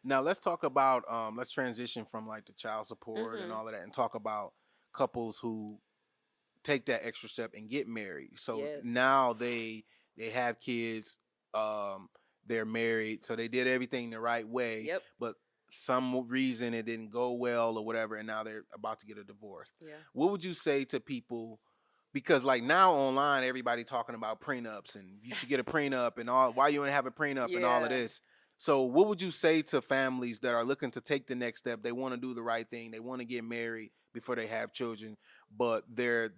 Now let's talk about let's transition from like the child support and Mm-hmm. all of that and talk about couples who take that extra step and get married. So Yes. now they have kids, um, they're married, so they did everything the right way, Yep. but some reason it didn't go well or whatever, and now they're about to get a divorce. Yeah. What would you say to people? Because like now online, everybody talking about prenups and you should get a prenup and all. Why you ain't have a prenup and all of Yeah. this. So what would you say to families that are looking to take the next step? They want to do the right thing. They want to get married before they have children, but they're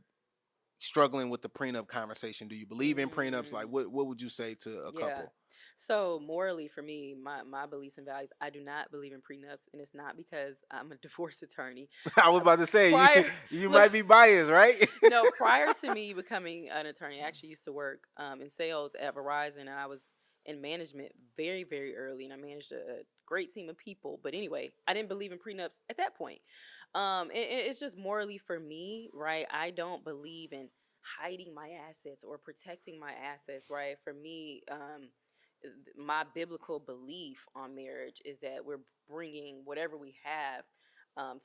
struggling with the prenup conversation. Do you believe in prenups? Like, Mm. what would you say to a Yeah. couple? So morally, for me, my beliefs and values, I do not believe in prenups, and it's not because I'm a divorce attorney. I was about to say you Prior, you look, might be biased, right? no, prior to me becoming an attorney, I actually used to work in sales at Verizon, and I was in management very, very early, and I managed a great team of people. But anyway, I didn't believe in prenups at that point. It's just morally for me, right? I don't believe in hiding my assets or protecting my assets, right? For me, my biblical belief on marriage is that we're bringing whatever we have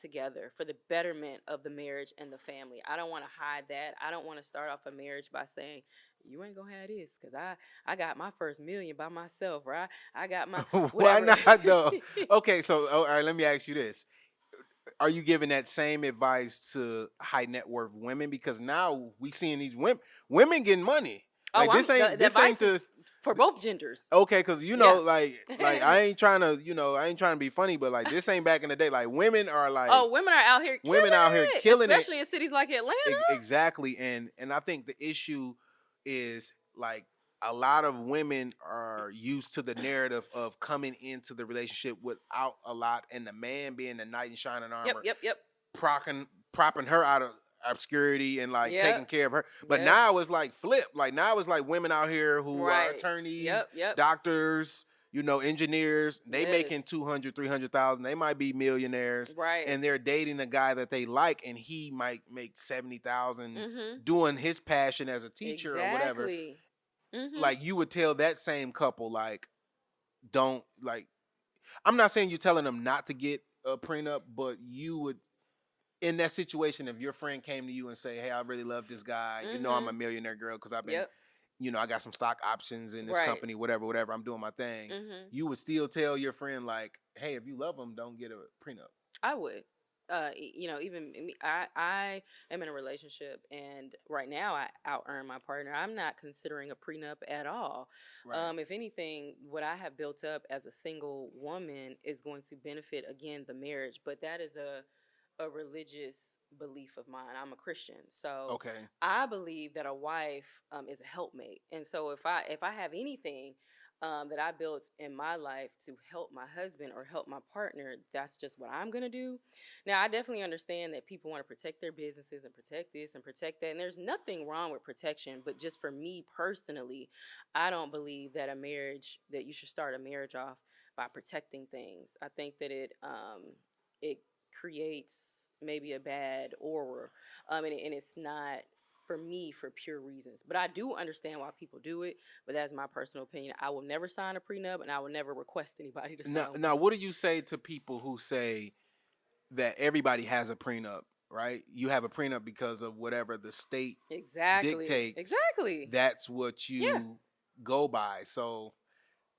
together for the betterment of the marriage and the family. I don't want to hide that. I don't want to start off a marriage by saying, you ain't gonna have this because I got my first million by myself, right? I got my Why whatever. not though? Okay, so all right, let me ask you this: are you giving that same advice to high net worth women? Because now we seeing these women getting money. Oh, Like I'm the this ain't advice is the for both genders. okay, because you know Yeah. like I ain't trying to I ain't trying to be funny, but like this ain't back in the day. Like women are like Oh, women are out here women out here killing it, killing it. especially in cities like Atlanta. Exactly, and I think the issue is like a lot of women are used to the narrative of coming into the relationship without a lot, and the man being the knight in shining Yep, armor, yep, yep, propping her out of obscurity and like yep, taking care of her. But yep. now it's like flip. Like now it's like women out here who are Right. attorneys, Yep, yep. doctors, engineers. They Yes. making 200, 300,000. They might be millionaires, Right. and they're dating a guy that they like, and he might make 70,000 Mhm. doing his passion as a teacher or whatever. Exactly. Mhm. Like you would tell that same couple like don't like. I'm not saying you're telling them not to get a prenup, but you would in that situation, if your friend came to you and say, "Hey, I really love this guy. I'm a Mhm. millionaire girl because I've been, Yep. I got some stock options in this Right. company, whatever, whatever. I'm doing my thing." Mhm. You would still tell your friend like, "Hey, if you love him, don't get a prenup." I would. Even me, I am in a relationship, and right now I out earn my partner. I'm not considering a prenup at all. Right. If anything, what I have built up as a single woman is going to benefit again the marriage. But that is a religious belief of mine. I'm a Christian, so Okay. I believe that a wife is a helpmate. And so if I have anything that I built in my life to help my husband or help my partner, that's just what I'm gonna do. Now, I definitely understand that people want to protect their businesses and protect this and protect that, and there's nothing wrong with protection. But just for me personally, I don't believe that that you should start a marriage off by protecting things. I think that it creates maybe a bad aura, and it's not for me for pure reasons. But I do understand why people do it. But that's my personal opinion. I will never sign a prenup, and I will never request anybody to Now, sign now, one. what do you say to people who say that everybody has a prenup? Right? You have a prenup because of whatever the state Exactly. dictates. Exactly. That's what Yeah. you go by. So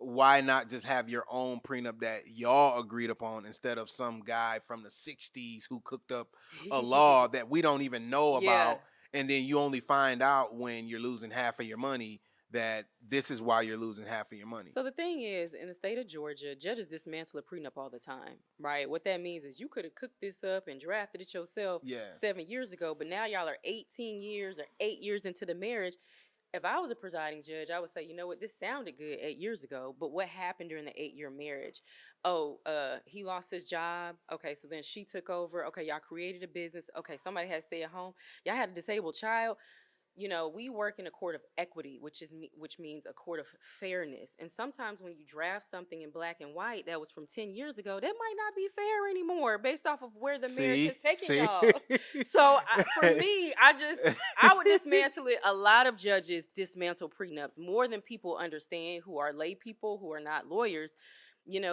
why not just have your own prenup that y'all agreed upon instead of some guy from the 60s who cooked up a law that we don't even know Yeah. about, and then you only find out when you're losing half of your money that this is why you're losing half of your money. So the thing is, in the state of Georgia, judges dismantle a prenup all the time, right? What that means is you could have cooked this up and drafted it yourself Yeah. 7 years ago, but now y'all are 18 years or 8 years into the marriage. If I was a presiding judge, I would say, you know what, this sounded good 8 years ago, but what happened during the 8 year marriage? Oh, he lost his job. Okay, so then she took over. Okay, y'all created a business. Okay, somebody had to stay at home. Y'all had a disabled child. We work in a court of equity, which means a court of fairness. And sometimes when you draft something in black and white that was from 10 years ago, that might not be fair anymore based off of where the marriage has See? taken See? y'all. So for me, I would dismantle it. A lot of judges dismantle prenups more than people understand who are lay people who are not lawyers.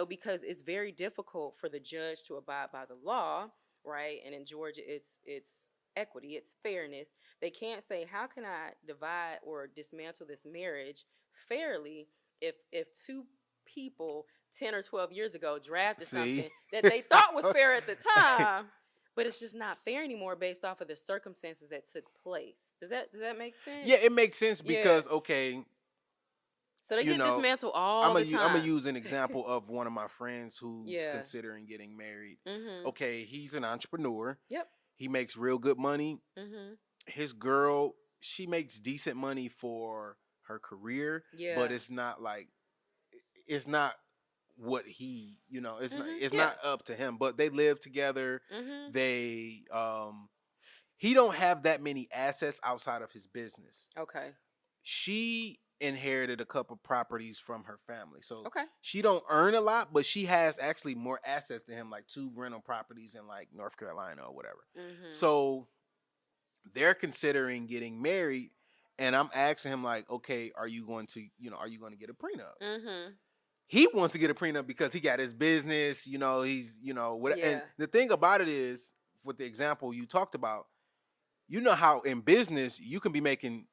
because it's very difficult for the judge to abide by the law, right? And in Georgia, it's equity, it's fairness. They can't say, how can I divide or dismantle this marriage fairly if two people 10 or 12 years ago drafted See, something that they thought was fair at the time, but it's just not fair anymore based off of the circumstances that took place. Does that make sense? yeah, it makes sense Yeah. because okay, So they you get know, dismantled all I'm the gonna time. use an example of one of my friends who's Yeah. considering getting married. Mhm. Okay, he's an entrepreneur. Yep. He makes real good money. Mhm. His girl, she makes decent money for her career, but Yeah. it's not what he, Mhm. it's Yeah. not up to him. But they live together. Mhm. They he don't have that many assets outside of his business. Okay. She inherited a couple properties from her family. So Okay. she don't earn a lot, but she has actually more assets to him, like 2 rental properties in like North Carolina or whatever. Mhm. So they're considering getting married, and I'm asking him like, okay, are you going to, get a prenup? Mhm. He wants to get a prenup because he got his business, he's, what, and Yeah. the thing about it is, with the example you talked about, how in business you can be making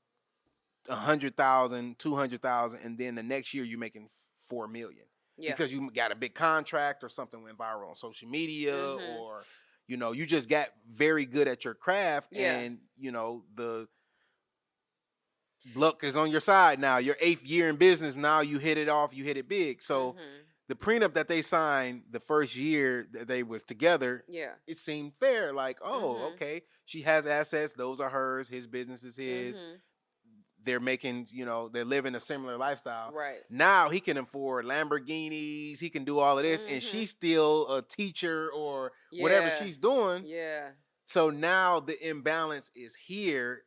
100,000, 200,000, and then the next year you're making 4 million Yeah. because you got a big contract or something went viral on social media, Mhm. or you just got very good at your craft, Yeah. and the luck is on your side now. Your 8th year in business, now you hit it off, you hit it big. So Mhm. the prenup that they signed the first year that they was together, Yeah. it seemed fair. Like, oh, Mhm. okay, she has assets; those are hers. His business is his. Mhm. They're making, they're living a similar lifestyle. Right. Now he can afford Lamborghinis. He can do all of this, and Mhm. she's still a teacher or whatever Yeah. she's doing. Yeah. So now the imbalance is here,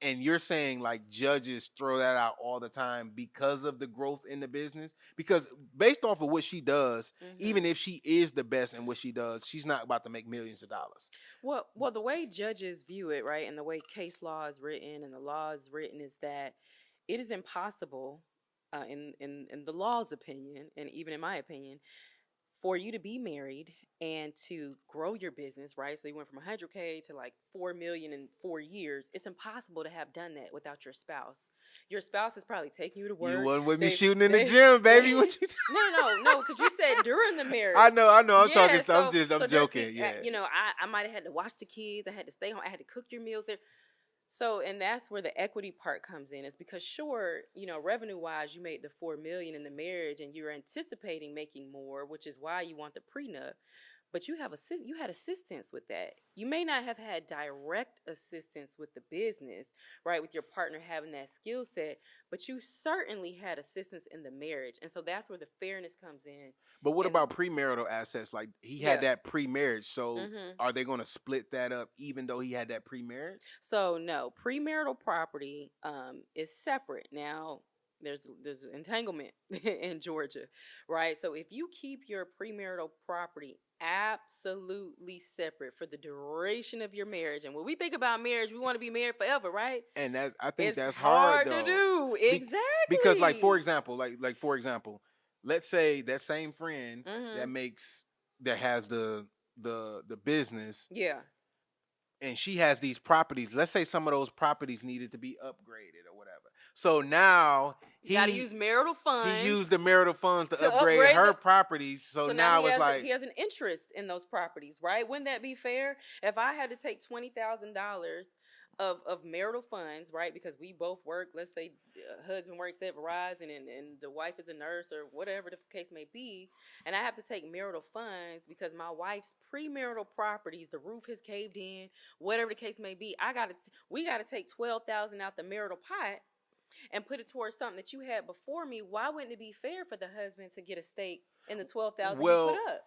and you're saying like judges throw that out all the time because of the growth in the business. Because based off of what she does, even Mhm. if she is the best in what she does, she's not about to make millions of dollars. Well, the way judges view it, right, and the way case law is written and the law is written is that it is impossible, in the law's opinion, and even in my opinion, for you to be married and to grow your business, right? So you went from 100K to like 4 million in 4 years. It's impossible to have done that without your spouse. Your spouse is probably taking you to You work. wasn't with me They, shooting in the they, gym, baby. they. What you? No, because you said during the I marriage. know. I'm talking. Yeah, So I'm so during, joking. Yeah. I might have had to watch the kids. I had to stay home. I had to cook your meals. So, and that's where the equity part comes in. Is because sure, revenue wise, you made the 4 million in the marriage, and you're anticipating making more, which is why you want the prenup. But you had assistance with that. You may not have had direct assistance with the business, right, with your partner having that skill set, but you certainly had assistance in the marriage, and so that's where the fairness comes in. But what And about premarital assets? Like he had yeah. that pre-marriage, so Mm-hmm. are they going to split that up even though he had that pre-marriage? So no, premarital property is separate. Now there's entanglement in Georgia, right? So if you keep your premarital property absolutely separate for the duration of your marriage, and when we think about marriage, we want to be married forever, right? And that I think It's that's hard hard to though. do. Be- because like for Exactly. example, let's say that same friend that Mhm. makes that has the business, Yeah. and she has these properties. Let's say some of those properties needed to be upgraded or whatever. So now You got to use marital he funds used the marital funds to to upgrade upgrade her the. properties. So So now now it's he like, has an interest in those properties, right? Wouldn't that be fair? If I had to take $20,000 of marital funds, right? Because we both work. Let's say husband works at Verizon and the wife is a nurse or whatever the case may be, and I have to take marital funds because my wife's premarital properties, the roof has caved in, whatever the case may be. We got to take 12,000 out the marital pot and put it towards something that you had before me. Why wouldn't it be fair for the husband to get a stake in the 12,000 you put well, up?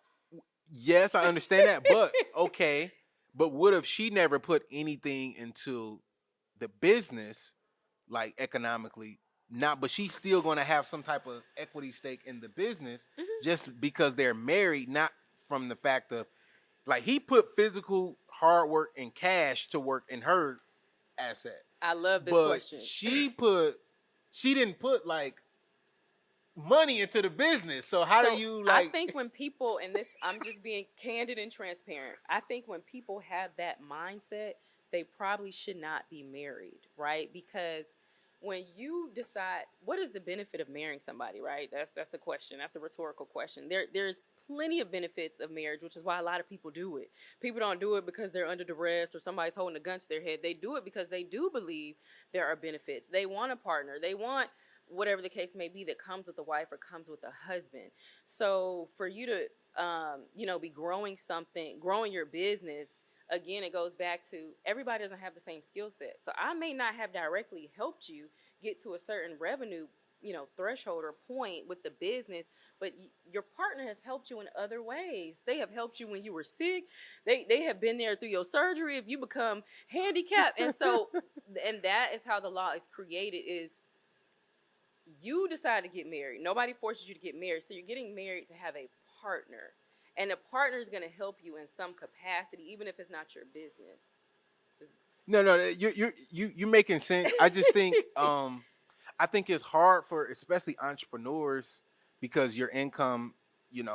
yes, I understand that, but okay. But what if she never put anything into the business, like economically? Not, but she's still going to have some type of equity stake in the business Hmm. just because they're married, not from the fact of like he put physical hard work and cash to work in her asset, I love this but question. she didn't put like money into the business. So how do So you I like? think when people, and this, I'm just being candid and transparent. I think when people have that mindset, they probably should not be married, right? Because when you decide what is the benefit of marrying somebody, right? That's a question. That's a rhetorical question. There's plenty of benefits of marriage, which is why a lot of people do it. People don't do it because they're under duress or somebody's holding a gun to their head. They do it because they do believe there are benefits. They want a partner. They want whatever the case may be that comes with a wife or comes with a husband. So for you to be growing something, growing your business, again, it goes back to everybody doesn't have the same skill set. So I may not have directly helped you get to a certain revenue, threshold or point with the business, but your partner has helped you in other ways. They have helped you when you were sick. They have been there through your surgery if you become handicapped. And so and that is how the law is created, is you decide to get married. Nobody forces you to get married. So you're getting married to have a partner. And the partner is going to help you in some capacity, even if it's not your business. No, you making sense. I just think I think it's hard for especially entrepreneurs because your income,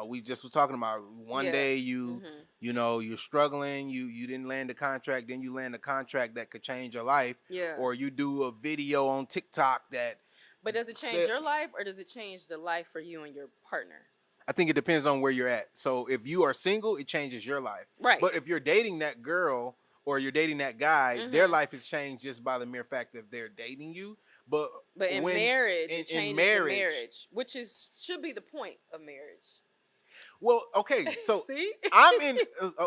we just was talking about one Yeah. day you're struggling, you didn't land a contract, then you land a contract that could change your life, Yeah. or you do a video on TikTok that. But does it change your life, or does it change the life for you and your partner? I think it depends on where you're at. So if you are single, it changes your life. Right. But if you're dating that girl or you're dating that guy, their life is changed just by the mere fact that they're dating you. But in marriage, it changes the marriage, which should be the point of marriage. Well, okay, so see, I'm in.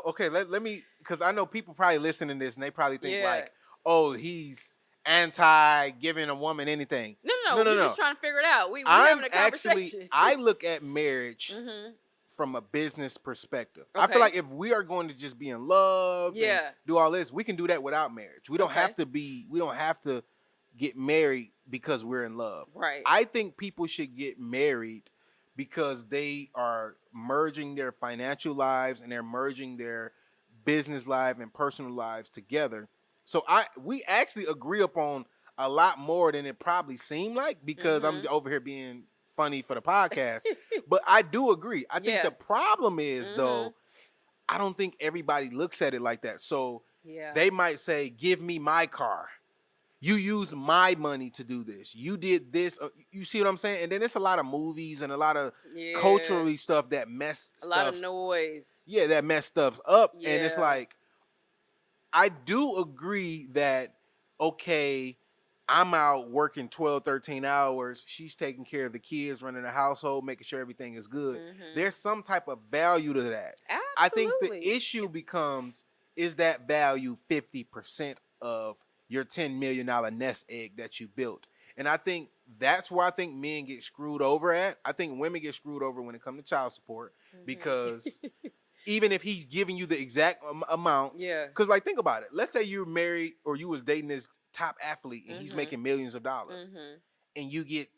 Okay, let me, because I know people probably listening to this and they probably think like, oh, he's anti giving a woman anything. No. We're just trying to figure it out. We having a conversation. I look at marriage from a business perspective. Okay. I feel like if we are going to just be in love and do all this, we can do that without marriage. We don't have to we don't have to get married because we're in love. Right. I think people should get married because they are merging their financial lives and they're merging their business life and personal lives together. So we actually agree upon a lot more than it probably seemed like, because I'm over here being funny for the podcast. But I do agree. I think the problem is though, I don't think everybody looks at it like that. So they might say, give me my car. You use my money to do this. You did this. You see what I'm saying? And then there's a lot of movies and a lot of culturally stuff that mess a lot of noise. Yeah, that mess stuff up. Yeah. And it's like, I do agree that, okay, I'm out working 12, 13 hours. She's taking care of the kids, running the household, making sure everything is good. There's some type of value to that. Absolutely. I think the issue becomes, is that value 50% of your $10 million nest egg that you built? And I think that's where I think men get screwed over at. I think women get screwed over when it comes to child support, because even if he's giving you the exact amount, because like, think about it. Let's say you're married or you was dating this top athlete and he's making millions of dollars, and you get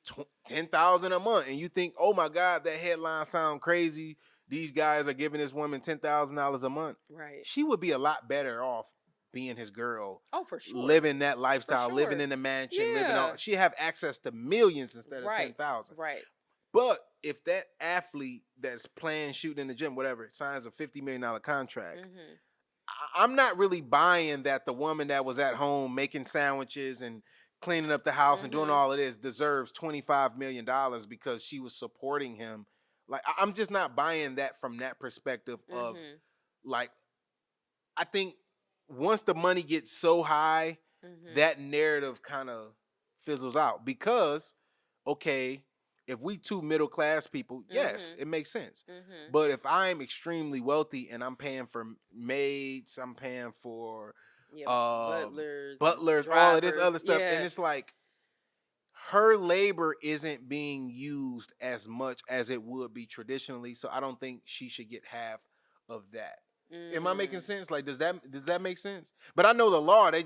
$10,000 a month, and you think, oh my God, that headline sound crazy. These guys are giving this woman $10,000 a month. Right. She would be a lot better off being his girl. Oh, for sure. Living that lifestyle, living in the mansion, living all. She have access to millions instead of 10,000. Right. But if that athlete that's playing, shooting in the gym, whatever, signs a $50 million contract, I'm not really buying that the woman that was at home making sandwiches and cleaning up the house and doing all of this deserves $25 million because she was supporting him. Like, I'm just not buying that from that perspective of, like, I think once the money gets so high, that narrative kind of fizzles out, because, okay, if we two middle class people, yes, it makes sense. But if I'm extremely wealthy and I'm paying for maids, I'm paying for butlers, drivers, all of this other stuff, and it's like her labor isn't being used as much as it would be traditionally. So I don't think she should get half of that. Am I making sense? Like, does that make sense? But I know the law, they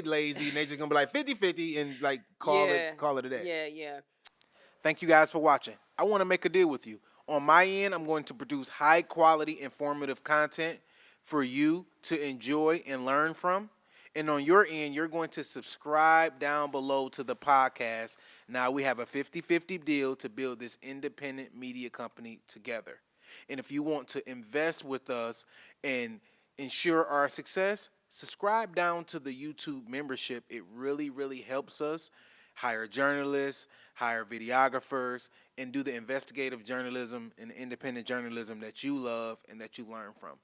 lazy and they just gonna be like 50-50 and like call it a day. Yeah. Thank you guys for watching. I want to make a deal with you. On my end, I'm going to produce high quality, informative content for you to enjoy and learn from. And on your end, you're going to subscribe down below to the podcast. Now we have a 50-50 deal to build this independent media company together. And if you want to invest with us and ensure our success, subscribe down to the YouTube membership. It really, really helps us hire journalists, hire videographers, and do the investigative journalism and independent journalism that you love and that you learn from.